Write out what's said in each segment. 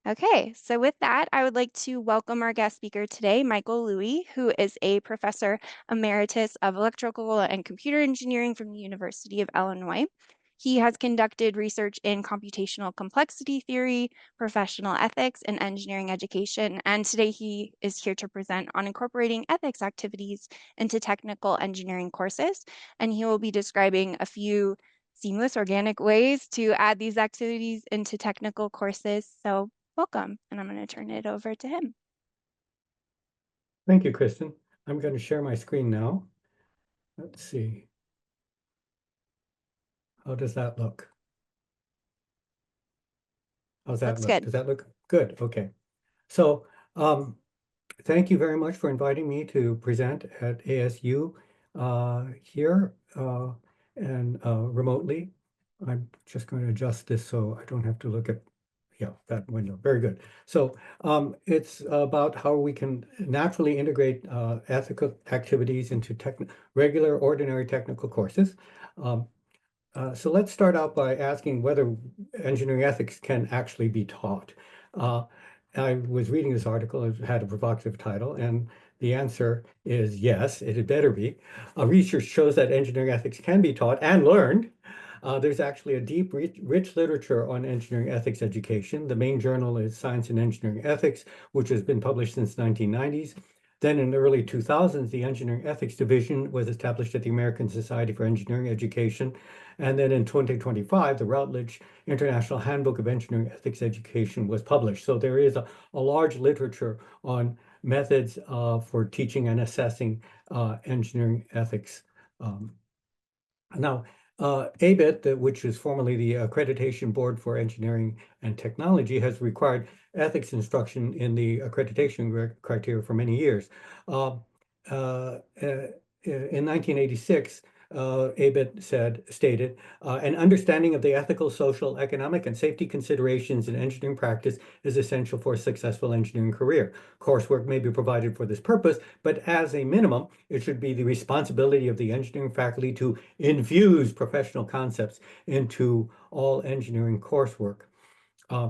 Okay, so with that, I would like to welcome our guest speaker today, Michael Loui, who is a professor emeritus of electrical and computer engineering from the University of Illinois. He has conducted research in computational complexity theory, professional ethics, and engineering education. And today he is here to present on incorporating ethics activities into technical engineering courses. And he will be describing a few seamless, organic ways to add these activities into technical courses. So welcome, and I'm going to turn it over to him. Thank you, Kristen. I'm going to share my screen now. Let's see. How does that look? How's that Looks look? good. Does that look good? Okay. So thank you very much for inviting me to present at ASU here and remotely. I'm just going to adjust this so I don't have to look at, yeah, that window. Very good. So it's about how we can naturally integrate ethical activities into regular, ordinary technical courses. Um, so let's start out by asking whether engineering ethics can actually be taught. Uh, I was reading this article, it had a provocative title, and the answer is yes, it had better be. Research shows that engineering ethics can be taught and learned. There's actually a deep, rich literature on engineering ethics education. The main journal is Science and Engineering Ethics, which has been published since 1990s. Then in the early 2000s, the Engineering Ethics Division was established at the American Society for Engineering Education. And then in 2025, the Routledge International Handbook of Engineering Ethics Education was published. So there is a large literature on methods for teaching and assessing engineering ethics. Now, ABET, which is formerly the Accreditation Board for Engineering and Technology, has required ethics instruction in the accreditation criteria for many years. In 1986, ABET stated, an understanding of the ethical, social, economic, and safety considerations in engineering practice is essential for a successful engineering career. Coursework may be provided for this purpose, but as a minimum, it should be the responsibility of the engineering faculty to infuse professional concepts into all engineering coursework.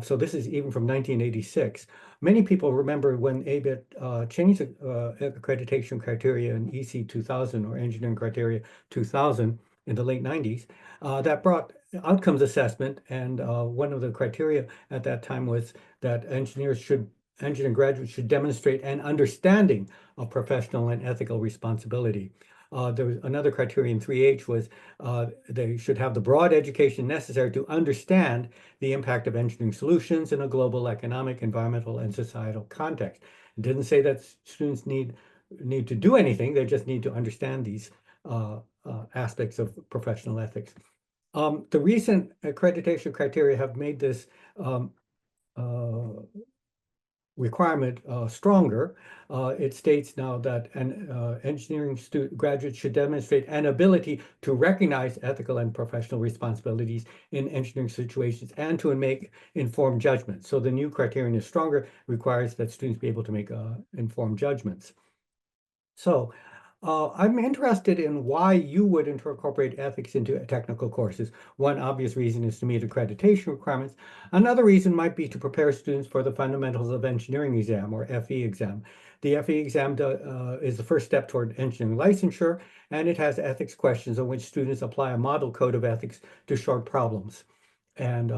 So this is even from 1986. Many people remember when ABET changed accreditation criteria in EC 2000 or Engineering Criteria 2000 in the late 90s. That brought outcomes assessment, and one of the criteria at that time was that engineering graduates should demonstrate an understanding of professional and ethical responsibility. There was another criterion 3H was they should have the broad education necessary to understand the impact of engineering solutions in a global economic, environmental, and societal context. It didn't say that students need to do anything, they just need to understand these aspects of professional ethics. The recent accreditation criteria have made this requirement stronger. It states now that an engineering graduate should demonstrate an ability to recognize ethical and professional responsibilities in engineering situations and to make informed judgments. So the new criterion is stronger, requires that students be able to make informed judgments. So I'm interested in why you would incorporate ethics into technical courses. One obvious reason is to meet accreditation requirements. Another reason might be to prepare students for the Fundamentals of Engineering exam, or FE exam. The FE exam is the first step toward engineering licensure, and it has ethics questions on which students apply a model code of ethics to short problems. And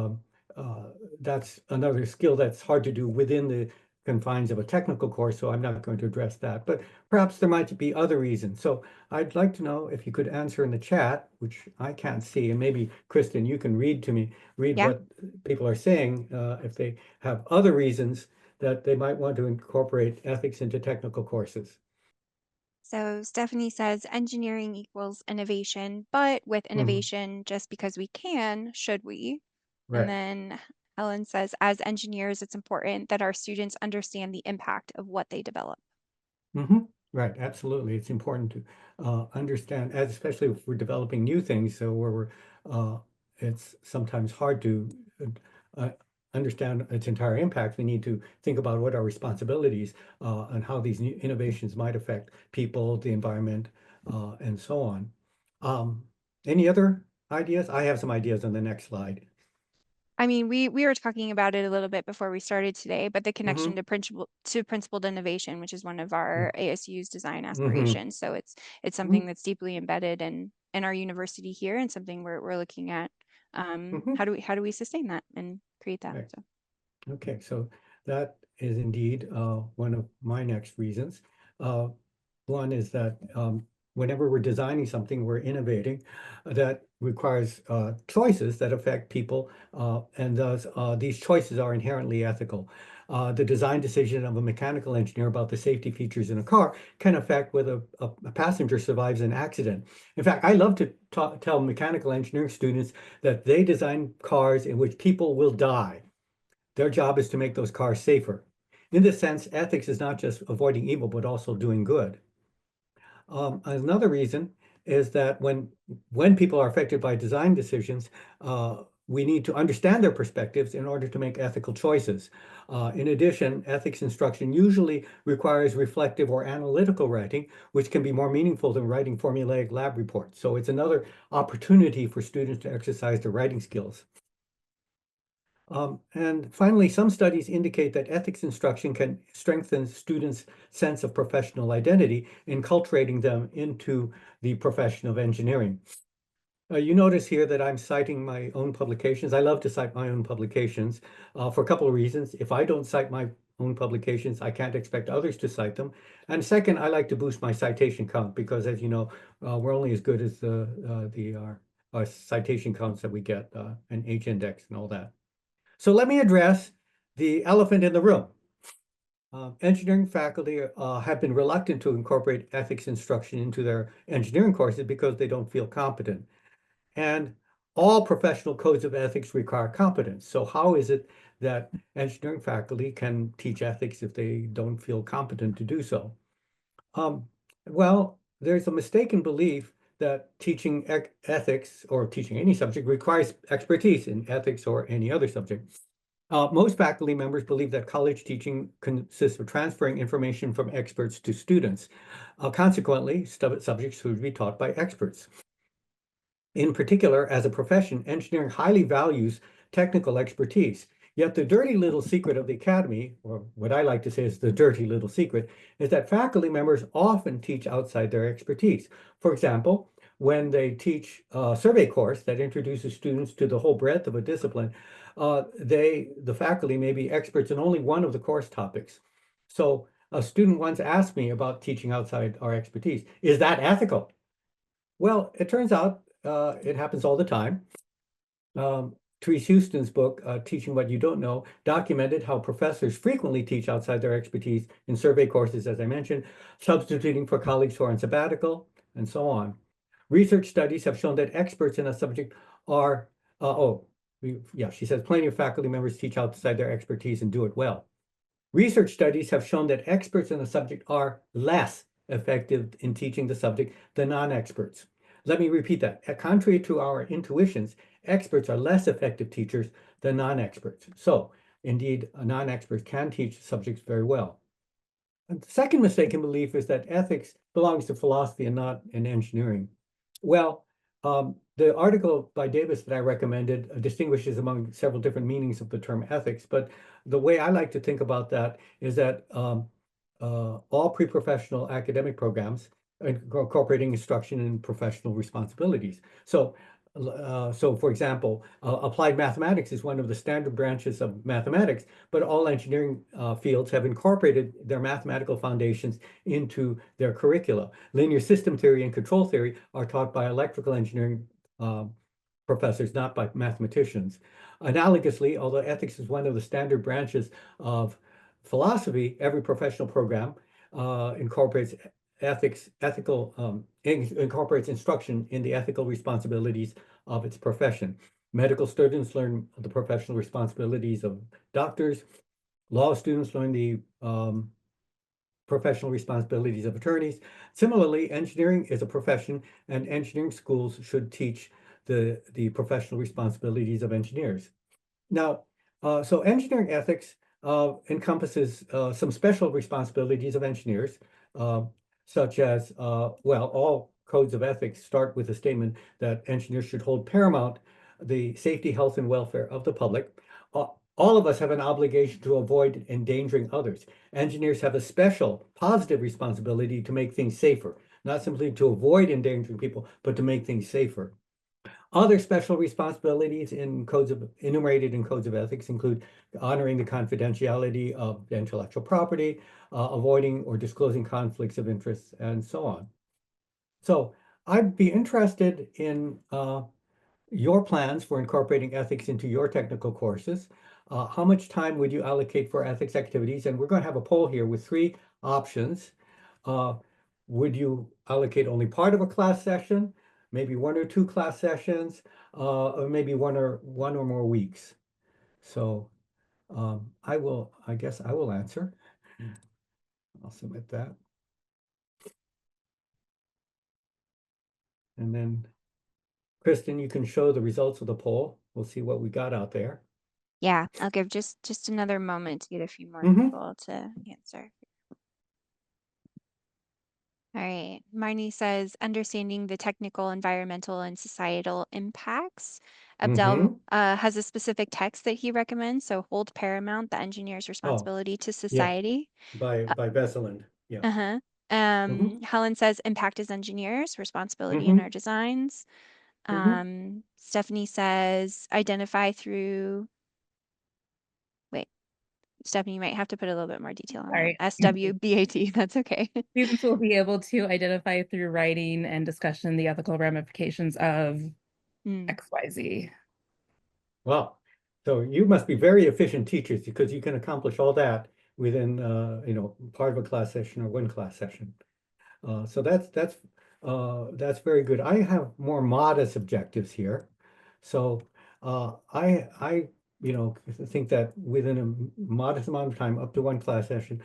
that's another skill that's hard to do within the confines of a technical course, so I'm not going to address that. But perhaps there might be other reasons. So I'd like to know if you could answer in the chat, which I can't see, and maybe Kristen, you can read Yeah. what people are saying, if they have other reasons that they might want to incorporate ethics into technical courses. So Stephanie says engineering equals innovation, but with Mhm. innovation, just because we can, should we? And Right. then Helen says, as engineers, it's important that our students understand the impact of what they develop. Right, absolutely. It's important to understand, as especially if we're developing new things, so where it's sometimes hard to uh, understand its entire impact, we need to think about what our responsibilities and how these new innovations might affect people, the environment, and so on. Um, any other ideas? I have some ideas on the next slide. I mean, we were talking about it a little bit before we started today, but the connection Hmm. to principled innovation, which is one of our ASU's design Hmm. aspirations. So it's something that's deeply embedded in our university here, and something we're looking at. Hmm. How do we sustain that and create that? Right. So. Okay, so that is indeed one of my next reasons. Uh, One is that whenever we're designing something, we're innovating, that requires choices that affect people, and thus these choices are inherently ethical. The design decision of a mechanical engineer about the safety features in a car can affect whether a passenger survives an accident. In fact, I love to tell mechanical engineering students that they design cars in which people will die. Their job is to make those cars safer. In this sense, ethics is not just avoiding evil, but also doing good. Another reason is that when people are affected by design decisions, we need to understand their perspectives in order to make ethical choices. In addition, ethics instruction usually requires reflective or analytical writing, which can be more meaningful than writing formulaic lab reports. So it's another opportunity for students to exercise their writing skills. And finally, some studies indicate that ethics instruction can strengthen students' sense of professional identity, enculturating them into the profession of engineering. You notice here that I'm citing my own publications. I love to cite my own publications for a couple of reasons. If I don't cite my own publications, I can't expect others to cite them. And second, I like to boost my citation count because, as you know, we're only as good as our citation counts that we get, and H index and all that. So let me address the elephant in the room. Engineering faculty have been reluctant to incorporate ethics instruction into their engineering courses because they don't feel competent. And all professional codes of ethics require competence. So how is it that engineering faculty can teach ethics if they don't feel competent to do so? Um, well, there's a mistaken belief that teaching ethics or teaching any subject requires expertise in ethics or any other subject. Most faculty members believe that college teaching consists of transferring information from experts to students. Consequently, subjects should be taught by experts. In particular, as a profession, engineering highly values technical expertise. Yet the dirty little secret of the academy, or what I like to say is the dirty little secret, is that faculty members often teach outside their expertise. For example, when they teach a survey course that introduces students to the whole breadth of a discipline, the faculty may be experts in only one of the course topics. So a student once asked me about teaching outside our expertise. Is that ethical? Well, it turns out it happens all the time. Therese Houston's book, Teaching What You Don't Know, documented how professors frequently teach outside their expertise in survey courses, as I mentioned, substituting for colleagues who are on sabbatical, and so on. Research studies have shown that experts in a subject are, yeah, she says plenty of faculty members teach outside their expertise and do it well. Research studies have shown that experts in a subject are less effective in teaching the subject than non-experts. Let me repeat that. Contrary to our intuitions, experts are less effective teachers than non-experts. So, indeed, non-experts can teach subjects very well. And the second mistaken belief is that ethics belongs to philosophy and not in engineering. Well, the article by Davis that I recommended distinguishes among several different meanings of the term ethics, but the way I like to think about that is that all pre-professional academic programs incorporating instruction and professional responsibilities. So for example, applied mathematics is one of the standard branches of mathematics, but all engineering fields have incorporated their mathematical foundations into their curricula. Linear system theory and control theory are taught by electrical engineering uh, professors, not by mathematicians. Analogously, although ethics is one of the standard branches of philosophy, every professional program incorporates incorporates instruction in the ethical responsibilities of its profession. Medical students learn the professional responsibilities of doctors. Law students learn the professional responsibilities of attorneys. Similarly, engineering is a profession, and engineering schools should teach the professional responsibilities of engineers. Now, So engineering ethics encompasses some special responsibilities of engineers, uh, such as, well, all codes of ethics start with a statement that engineers should hold paramount the safety, health, and welfare of the public. Uh, all of us have an obligation to avoid endangering others. Engineers have a special positive responsibility to make things safer, not simply to avoid endangering people, but to make things safer. Other special responsibilities in codes of enumerated in codes of ethics include honoring the confidentiality of intellectual property, avoiding or disclosing conflicts of interest, and so on. So I'd be interested in your plans for incorporating ethics into your technical courses. How much time would you allocate for ethics activities? And we're going to have a poll here with three options. Uh, would you allocate only part of a class session, maybe one or two class sessions, or maybe one or more weeks? So I guess I will answer. I'll submit that. And then Kristen, you can show the results of the poll. We'll see what we got out there. Yeah, I'll give just another moment to get a few more Hmm. people to answer. All right. Marnie says, understanding the technical, environmental, and societal impacts. Abdel Hmm. has a specific text that he recommends. So, hold paramount the engineer's Oh, responsibility to yeah, society. Uh, by Vesseland. Yeah. uh-huh. Hmm. Helen says, impact as engineers, responsibility in Hmm. our designs. Hmm. Stephanie says, identify through, wait, Stephanie, you might have to put a little bit more detail on that. Sorry. SWBAT, that's okay. Students will be able to identify through writing and discussion the ethical ramifications of Hmm. XYZ. Wow. So you must be very efficient teachers because you can accomplish all that within, part of a class session or one class session. So that's very good. I have more modest objectives here. So I think that within a modest amount of time, up to one class session,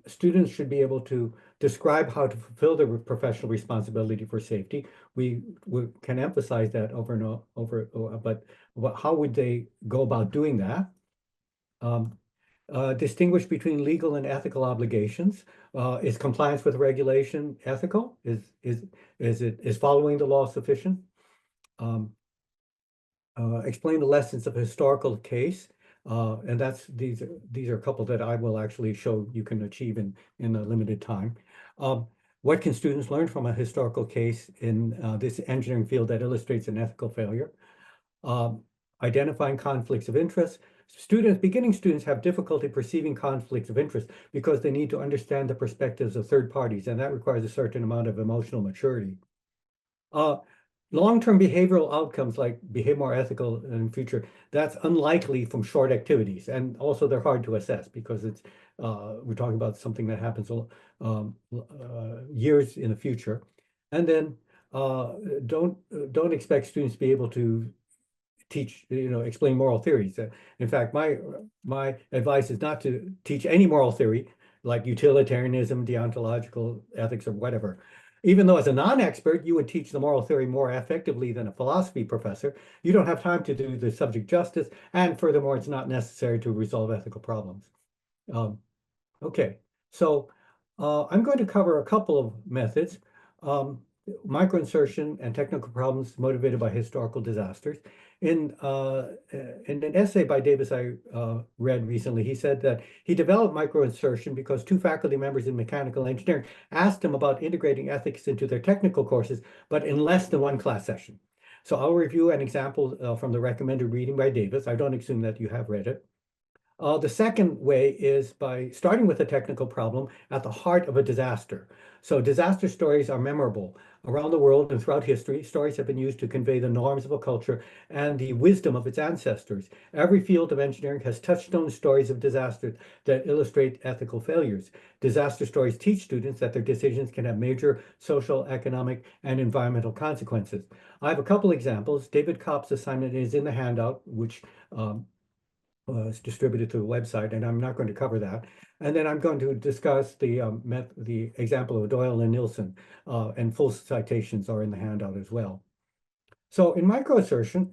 students should be able to describe how to fulfill their professional responsibility for safety. We can emphasize that over and over, but how would they go about doing that? Um, distinguish between legal and ethical obligations. Is compliance with regulation ethical? Is following the law sufficient? Um, explain the lessons of a historical case. And these are a couple that I will actually show you can achieve in a limited time. Um, what can students learn from a historical case in this engineering field that illustrates an ethical failure? um, Identifying conflicts of interest. Beginning students have difficulty perceiving conflicts of interest because they need to understand the perspectives of third parties, and that requires a certain amount of emotional maturity. Uh, Long-term behavioral outcomes like behave more ethical in future, that's unlikely from short activities. And also they're hard to assess because we're talking about something that happens years in the future. And then don't expect students to be able to explain moral theories. In fact, my advice is not to teach any moral theory like utilitarianism, deontological ethics, or whatever. Even though as a non-expert, you would teach the moral theory more effectively than a philosophy professor, you don't have time to do the subject justice, and furthermore, it's not necessary to resolve ethical problems. Um, Okay, so I'm going to cover a couple of methods. Um, Microinsertion and technical problems motivated by historical disasters. In an essay by Davis I read recently, he said that he developed microinsertion because two faculty members in mechanical engineering asked him about integrating ethics into their technical courses, but in less than one class session. So I'll review an example from the recommended reading by Davis. I don't assume that you have read it. The second way is by starting with a technical problem at the heart of a disaster. So disaster stories are memorable. Around the world and throughout history, stories have been used to convey the norms of a culture and the wisdom of its ancestors. Every field of engineering has touchstone stories of disaster that illustrate ethical failures. Disaster stories teach students that their decisions can have major social, economic, and environmental consequences. I have a couple examples. David Kopp's assignment is in the handout, which is distributed to the website, and I'm not going to cover that. And then I'm going to discuss the example of Doyle and Nielsen, and full citations are in the handout as well. So in microinsertion,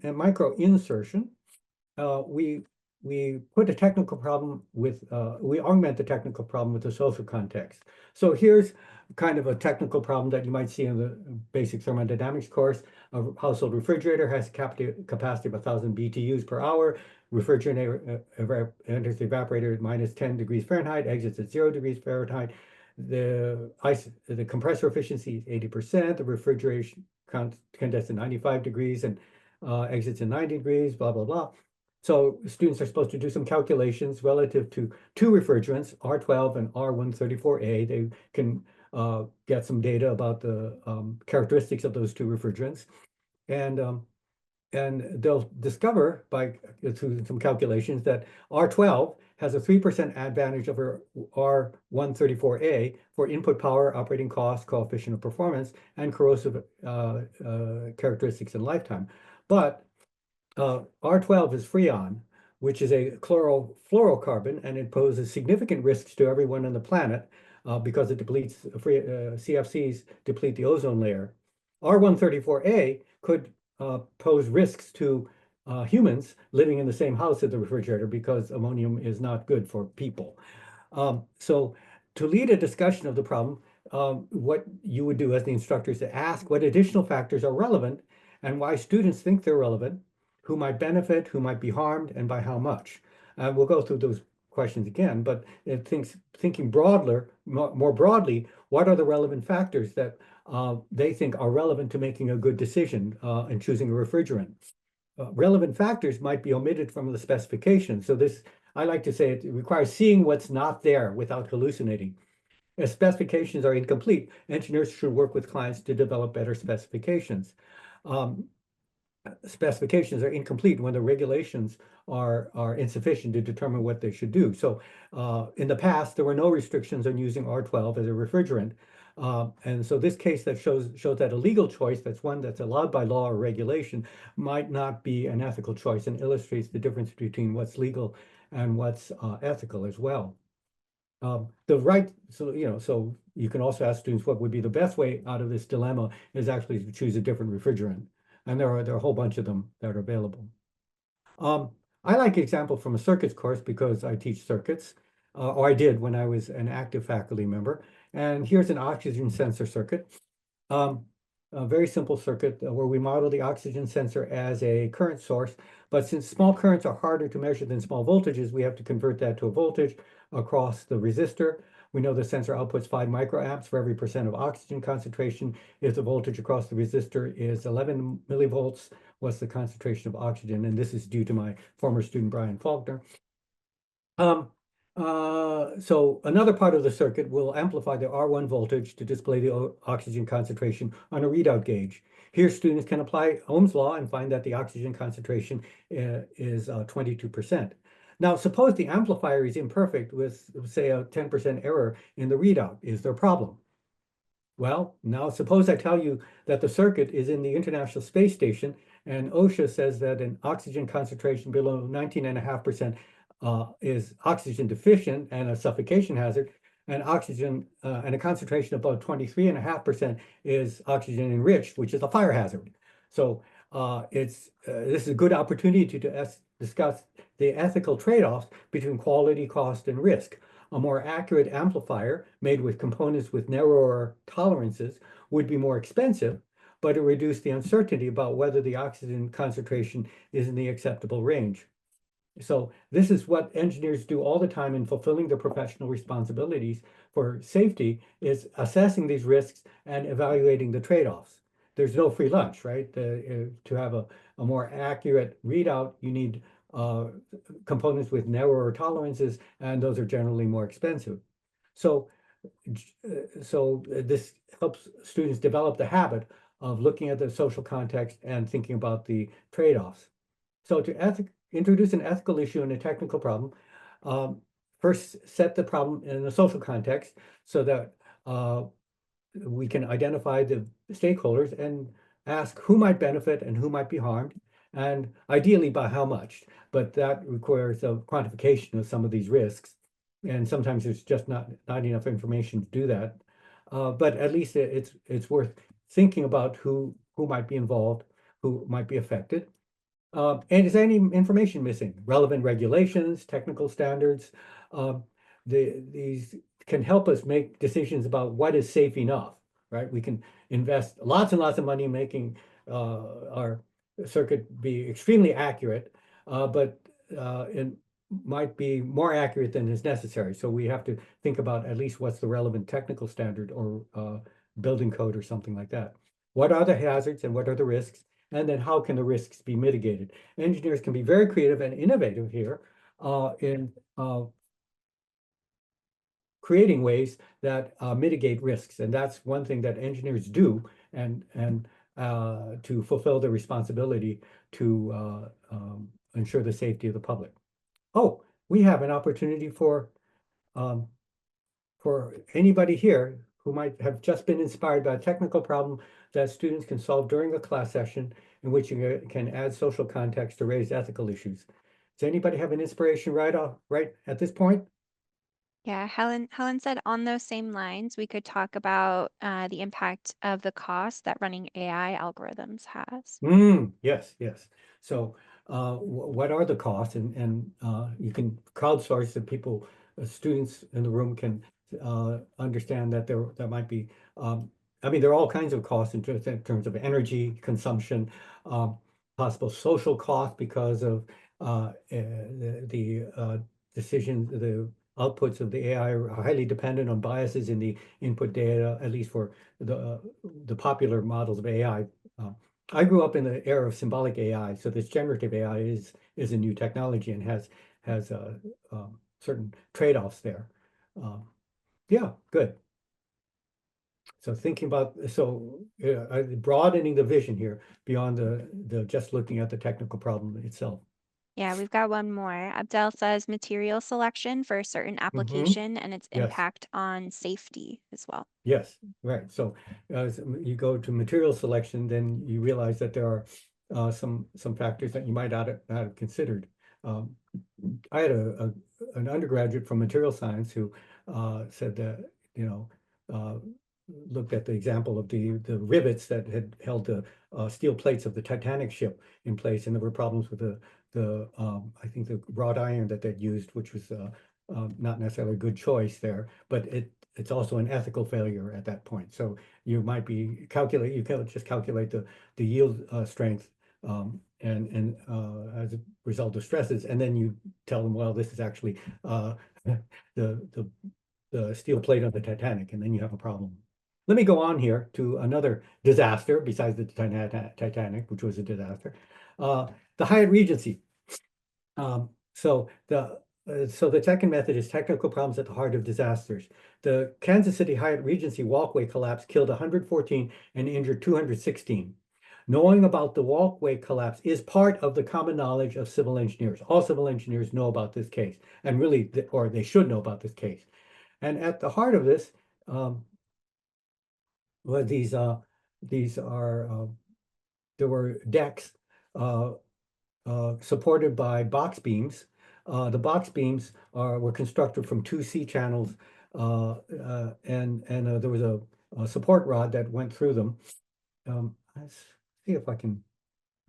we we put a technical problem with, we augment the technical problem with the social context. So here's kind of a technical problem that you might see in the basic thermodynamics course. A household refrigerator has capacity of 1,000 BTUs per hour. Refrigerator enters the evaporator at minus 10 degrees Fahrenheit, exits at 0 degrees Fahrenheit. The compressor efficiency is 80%. The refrigeration condenses at 95 degrees and exits at 90 degrees, blah, blah, blah. So students are supposed to do some calculations relative to two refrigerants, R12 and R134A. They can get some data about the characteristics of those two refrigerants. And they'll discover by through some calculations that R12 has a 3% advantage over R134A for input power, operating cost, coefficient of performance, and corrosive characteristics in lifetime. But R12 is Freon, which is a chlorofluorocarbon, and it poses significant risks to everyone on the planet because it depletes CFCs deplete the ozone layer. R134A could pose risks to humans living in the same house as the refrigerator because ammonium is not good for people. So to lead a discussion of the problem, what you would do as the instructor is to ask what additional factors are relevant and why students think they're relevant, who might benefit, who might be harmed, and by how much. We'll go through those questions again, but thinking more broadly, what are the relevant factors that they think are relevant to making a good decision in choosing a refrigerant? Relevant factors might be omitted from the specification. So this, I like to say, it requires seeing what's not there without hallucinating. If specifications are incomplete, engineers should work with clients to develop better specifications. Specifications are incomplete when the regulations are insufficient to determine what they should do. So in the past, there were no restrictions on using R12 as a refrigerant. And so this case that shows that a legal choice, that's one that's allowed by law or regulation, might not be an ethical choice and illustrates the difference between what's legal and what's ethical as well. So you can also ask students what would be the best way out of this dilemma is actually to choose a different refrigerant. And there are a whole bunch of them that are available. I like an example from a circuits course because I teach circuits, or I did when I was an active faculty member. And here's an oxygen sensor circuit. A very simple circuit where we model the oxygen sensor as a current source. But since small currents are harder to measure than small voltages, we have to convert that to a voltage across the resistor. We know the sensor outputs 5 microamps for every percent of oxygen concentration. If the voltage across the resistor is 11 millivolts, what's the concentration of oxygen? And this is due to my former student, Brian Faulkner. So another part of the circuit will amplify the R1 voltage to display the oxygen concentration on a readout gauge. Here, students can apply Ohm's law and find that the oxygen concentration is 22%. Now, suppose the amplifier is imperfect with, say, a 10% error in the readout. Is there a problem? Well, now suppose I tell you that the circuit is in the International Space Station and OSHA says that an oxygen concentration below 19.5% is oxygen deficient and a suffocation hazard, and oxygen and a concentration above 23.5% is oxygen enriched, which is a fire hazard. So this is a good opportunity to discuss the ethical trade-offs between quality, cost, and risk. A more accurate amplifier made with components with narrower tolerances would be more expensive, but it reduced the uncertainty about whether the oxygen concentration is in the acceptable range. So this is what engineers do all the time in fulfilling their professional responsibilities for safety, is assessing these risks and evaluating the trade-offs. There's no free lunch, right? To have a more accurate readout, you need components with narrower tolerances, and those are generally more expensive. So this helps students develop the habit of looking at the social context and thinking about the trade-offs. So to introduce an ethical issue in a technical problem, first set the problem in a social context so that we can identify the stakeholders and ask who might benefit and who might be harmed, and ideally by how much. But that requires a quantification of some of these risks. And sometimes there's just not enough information to do that. But at least it's worth thinking about who might be involved, who might be affected. And is any information missing? Relevant regulations, technical standards. Um, these can help us make decisions about what is safe enough, right? We can invest lots and lots of money making our circuit be extremely accurate, but it might be more accurate than is necessary. So we have to think about at least what's the relevant technical standard or building code or something like that. What are the hazards and what are the risks? And then how can the risks be mitigated? Engineers can be very creative and innovative here in creating ways that mitigate risks. And that's one thing that engineers do and to fulfill their responsibility to ensure the safety of the public. Oh, we have an opportunity um, for anybody here who might have just been inspired by a technical problem that students can solve during a class session in which you can add social context to raise ethical issues. Does anybody have an inspiration right at this point? Yeah, Helen said on those same lines, we could talk about the impact of the cost that running AI algorithms has. Yes, yes. So, what are the costs? And you can crowdsource the people, students in the room can understand that there might be. I mean, there are all kinds of costs in terms of energy consumption, um, possible social cost because of the decisions, the outputs of the AI are highly dependent on biases in the input data, at least for the popular models of AI. I grew up in the era of symbolic AI, so this generative AI is a new technology and has certain trade-offs there. Um, yeah, good. So thinking about broadening the vision here beyond the just looking at the technical problem itself. Yeah, we've got one more. Abdel says material selection for a certain Hmm. application and its Yes. impact on safety as well. Yes, right. So as you go to material selection, then you realize that there are some factors that you might not have considered. Um, I had an undergraduate from material science who said that, you know, uh, looked at the example of the rivets that had held the steel plates of the Titanic ship in place, and there were problems with the I think the wrought iron that they'd used, which was not necessarily a good choice there, but it's also an ethical failure at that point. So you might be calculate you can just calculate the yield strength and as a result of stresses, and then you tell them, well, this is actually the the the steel plate of the Titanic, and then you have a problem. Let me go on here to another disaster besides the Titanic, which was a disaster. Uh, the Hyatt Regency. So the second method is technical problems at the heart of disasters. The Kansas City Hyatt Regency walkway collapse killed 114 and injured 216. Knowing about the walkway collapse is part of the common knowledge of civil engineers. All civil engineers know about this case, and really, or they should know about this case. And at the heart of this, well, these are there were decks uh, supported by box beams. The box beams were constructed from two C channels, and there was a support rod that went through them. Let's see if I can.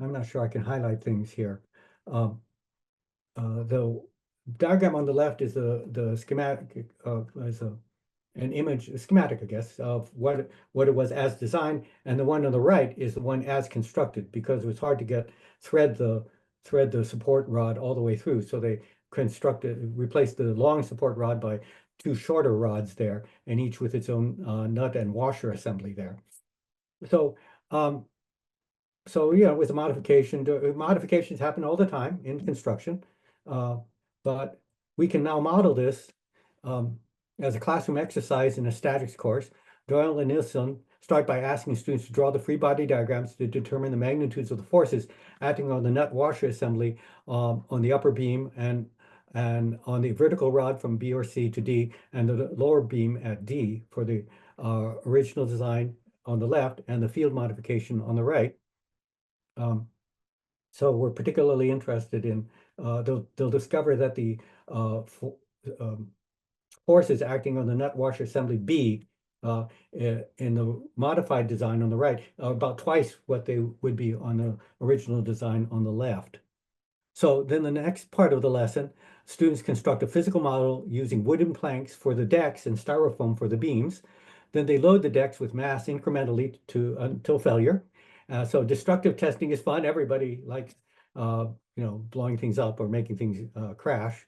I'm not sure I can highlight things here. Um, the diagram on the left is the schematic is an image, a schematic, I guess, of what it was as designed, and the one on the right is the one as constructed because it was hard to get thread the support rod all the way through. So they replaced the long support rod by two shorter rods there, and each with its own nut and washer assembly there. So um, so, yeah, with the modifications happen all the time in construction. Uh, but we can now model this um, as a classroom exercise in a statics course. Doyle and Nilsson start by asking students to draw the free body diagrams to determine the magnitudes of the forces acting on the nut washer assembly on the upper beam and on the vertical rod from B or C to D, and the lower beam at D for the original design on the left and the field modification on the right. Um, so we're particularly interested in, they'll discover that the um, forces acting on the nut washer assembly B in the modified design on the right, about twice what they would be on the original design on the left. So then the next part of the lesson, students construct a physical model using wooden planks for the decks and styrofoam for the beams. Then they load the decks with mass incrementally to until failure. So destructive testing is fun. Everybody likes, blowing things up or making things crash.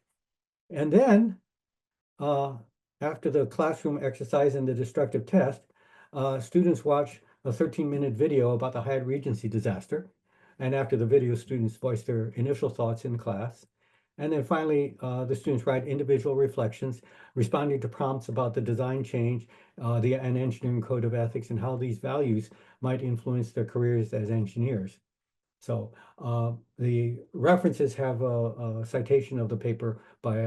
And then uh, after the classroom exercise and the destructive test, students watch a 13-minute video about the Hyatt Regency disaster. And after the video, students voice their initial thoughts in class. And then finally, the students write individual reflections, responding to prompts about the design change, an engineering code of ethics, and how these values might influence their careers as engineers. So the references have a citation of the paper by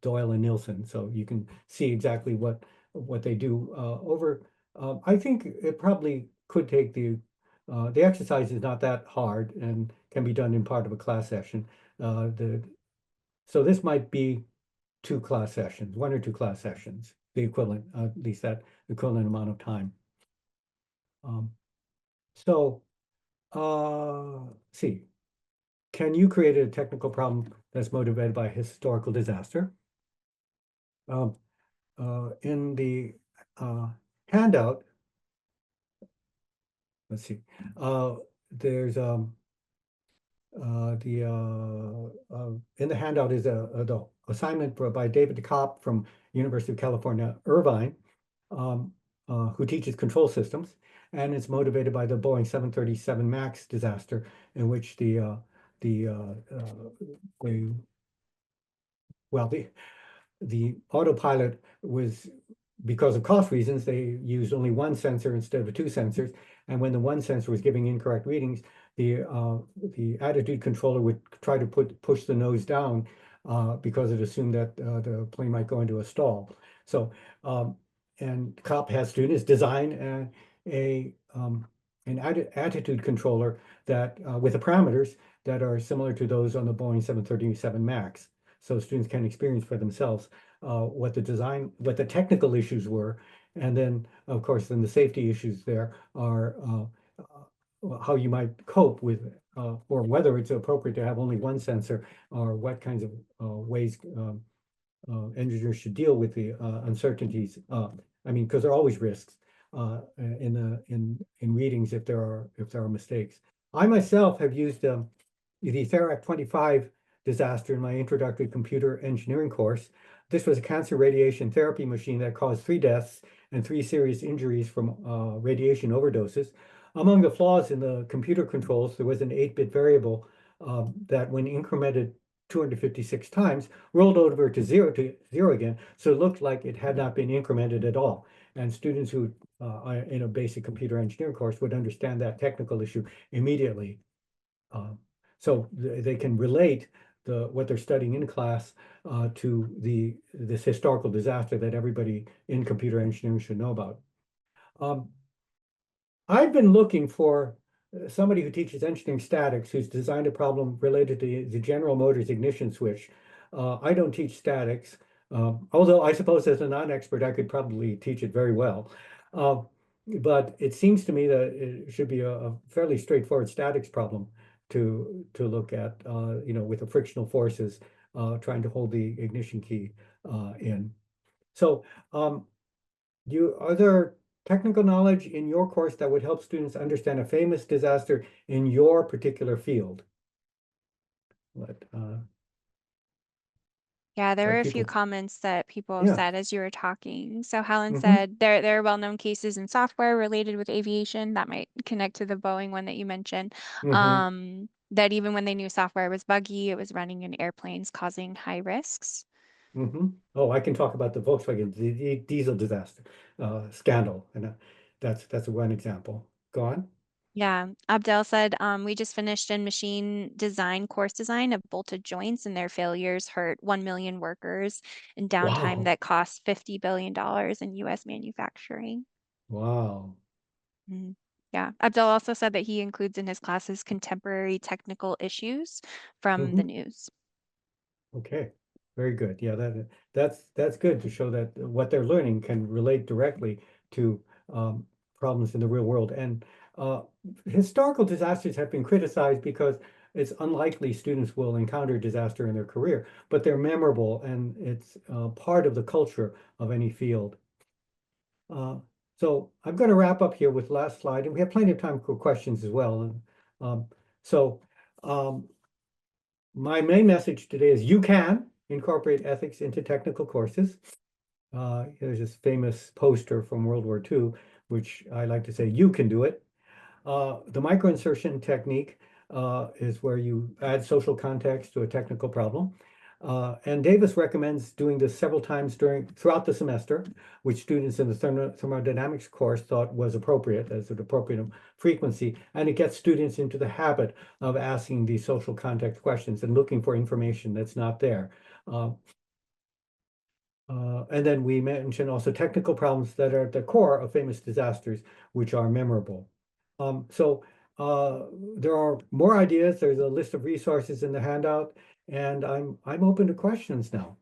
Doyle and Nielsen, so you can see exactly what they do. I think it probably could take the exercise is not that hard and can be done in part of a class session. So this might be two class sessions, one or two class sessions, the equivalent, at least that equivalent amount of time. Um, so. See, can you create a technical problem that's motivated by a historical disaster? Um, in the handout, let's see, there's in the handout is the assignment by David Kopp from University of California, Irvine, um, who teaches control systems, and it's motivated by the Boeing 737 MAX disaster, in which the the well the autopilot was, because of cost reasons, they used only one sensor instead of two sensors. And when the one sensor was giving incorrect readings, the attitude controller would try to push the nose down because it assumed that the plane might go into a stall. So, and COP has students design an attitude controller that with the parameters that are similar to those on the Boeing 737 MAX. So students can experience for themselves what the technical issues were. And then, of course, then the safety issues there are how you might cope with, or whether it's appropriate to have only one sensor, or what kinds of ways engineers should deal with the uncertainties. I mean, because there are always risks in readings if there are mistakes. I myself have used the Therac 25 disaster in my introductory computer engineering course. This was a cancer radiation therapy machine that caused 3 deaths and 3 serious injuries from radiation overdoses. Among the flaws in the computer controls, there was an 8-bit variable that, when incremented 256 times, rolled over to zero again. So it looked like it had not been incremented at all. And students who in a basic computer engineering course would understand that technical issue immediately. So they can relate what they're studying in class to this historical disaster that everybody in computer engineering should know about. I've been looking for somebody who teaches engineering statics who's designed a problem related to the General Motors ignition switch. I don't teach statics, although I suppose as a non-expert I could probably teach it very well. But it seems to me that it should be a fairly straightforward statics problem to look at, with the frictional forces trying to hold the ignition key in. So, are there technical knowledge in your course that would help students understand a famous disaster in your particular field? Let Yeah, there were let a few people. comments that people Yeah. said as you were talking. So Helen Hmm. said there are well-known cases in software related with aviation that might connect to the Boeing one that you mentioned. Hmm. That even when they knew software was buggy, it was running in airplanes causing high risks. Hmm. Oh, I can talk about the Volkswagen diesel disaster scandal, and that's one example. Go on. Yeah, Abdel said, we just finished in machine design course design of bolted joints, and their failures hurt 1 million workers in downtime Wow. that cost $50 billion in US manufacturing. Wow. Mhm. Yeah, Abdel also said that he includes in his classes contemporary technical issues from the Hmm. news. Okay. Very good. Yeah, that's good to show that what they're learning can relate directly to problems in the real world. And uh, historical disasters have been criticized because it's unlikely students will encounter disaster in their career, but they're memorable and it's part of the culture of any field. Uh, so I'm going to wrap up here with the last slide, and we have plenty of time for questions as well. And um, so um, my main message today is you can incorporate ethics into technical courses. There's this famous poster from World War II, which I like to say, you can do it. The microinsertion technique is where you add social context to a technical problem. And Davis recommends doing this several times throughout the semester, which students in the thermodynamics course thought was appropriate as an appropriate frequency. And it gets students into the habit of asking these social context questions and looking for information that's not there. And then we mention also technical problems that are at the core of famous disasters, which are memorable. So there are more ideas. There's a list of resources in the handout, and I'm open to questions now.